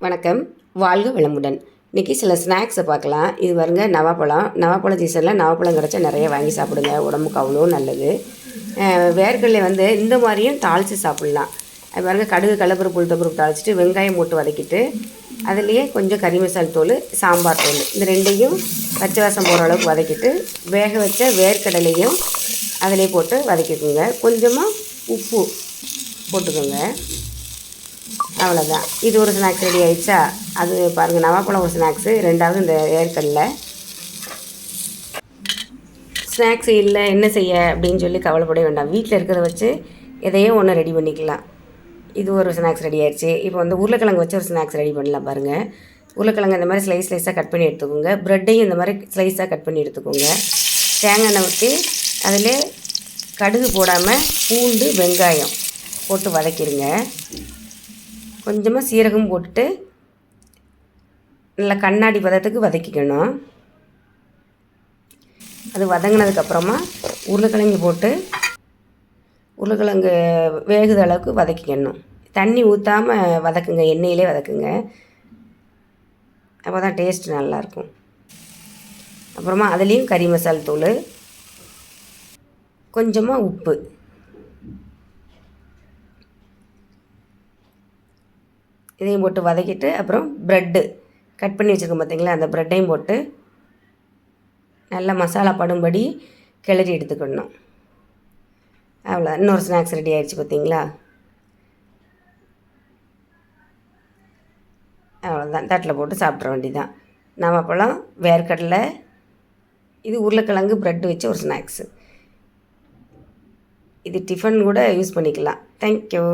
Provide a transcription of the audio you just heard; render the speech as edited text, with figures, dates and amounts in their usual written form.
வணக்கம், வாழ்க வளமுடன். இன்றைக்கி சில ஸ்நாக்ஸை பார்க்கலாம். இது பாருங்க, நவாப்பழம் சீசனில் நவாப்பழம் கிடச்சா நிறைய வாங்கி சாப்பிடுங்க, உடம்புக்கு அவ்வளோ நல்லது. வேர்க்கடலை இந்த மாதிரியும் தாளித்து சாப்பிட்லாம். அது பாருங்க, கடுகு கடலப்பருப்பு உளுத்தம்பருப்பு தாளிச்சிட்டு வெங்காயம் போட்டு வதக்கிட்டு அதுலேயே கொஞ்சம் கறி மசால் தூள், சாம்பார் தூள், இந்த ரெண்டையும் பச்சை வாசம் போகிற அளவுக்கு வதக்கிட்டு வேக வச்ச வேர்க்கடலையும் அதிலே போட்டு வதக்கிக்கோங்க. கொஞ்சமாக உப்பு போட்டுக்கோங்க. அவ்வளோதான். இது ஒரு ஸ்நாக்ஸ் ரெடி ஆகிடுச்சா? அது பாருங்கள், நவாப்பழம் ஒரு ஸ்நாக்ஸு, ரெண்டாவது இந்த வேர்க்கடலை. ஸ்நாக்ஸ் இல்லை என்ன செய்ய அப்படின்னு சொல்லி கவலைப்பட வேண்டாம். வீட்டில் இருக்கிறத வச்சு எதையோ ஒன்று ரெடி பண்ணிக்கலாம். இது ஒரு ஸ்நாக்ஸ் ரெடி ஆயிடுச்சு. இப்போ உருளைக்கிழங்கு வச்சு ஒரு ஸ்நாக்ஸ் ரெடி பண்ணலாம் பாருங்கள். உருளைக்கிழங்கு இந்த மாதிரி ஸ்லைஸாக கட் பண்ணி எடுத்துக்கோங்க. ப்ரெட்டையும் இந்த மாதிரி ஸ்லைஸாக கட் பண்ணி எடுத்துக்கோங்க. தேங்காய் எண்ணெய் ஊற்றி அதில் கடுகு போடாமல் பூண்டு வெங்காயம் போட்டு வதக்கிடுங்க. கொஞ்சமாக சீரகம் போட்டுட்டு நல்லா கண்ணாடி பதத்துக்கு வதக்கிக்கணும். அது வதங்கினதுக்கப்புறமா உருளைக்கிழங்கு போட்டு உருளைக்கிழங்கு வேகுத அளவுக்கு வதக்கிக்கணும். தண்ணி ஊற்றாமல் வதக்குங்க, எண்ணெயிலே வதக்குங்க. அப்போ தான் டேஸ்ட் நல்லாயிருக்கும். அப்புறமா அதுலேயும் கறி மசால் தூள், கொஞ்சமாக உப்பு, இதையும் போட்டு வதக்கிட்டு அப்புறம் ப்ரெட்டு கட் பண்ணி வச்சுருக்கோம் பார்த்தீங்களா, அந்த ப்ரெட்டையும் போட்டு நல்லா மசாலா படும்படி கிளறி எடுத்துக்கணும். அவ்வளோ, இன்னொரு ஸ்நாக்ஸ் ரெடி ஆகிடுச்சு பார்த்தீங்களா. அவ்வளோதான், தட்டில் போட்டு சாப்பிட்ற வேண்டியதான். நவாப்பழம், வேர்க்கடலை, இது உருளைக்கிழங்கு ப்ரெட்டு வச்சு ஒரு ஸ்நாக்ஸு. இது டிஃபன் கூட யூஸ் பண்ணிக்கலாம். தேங்க்யூ.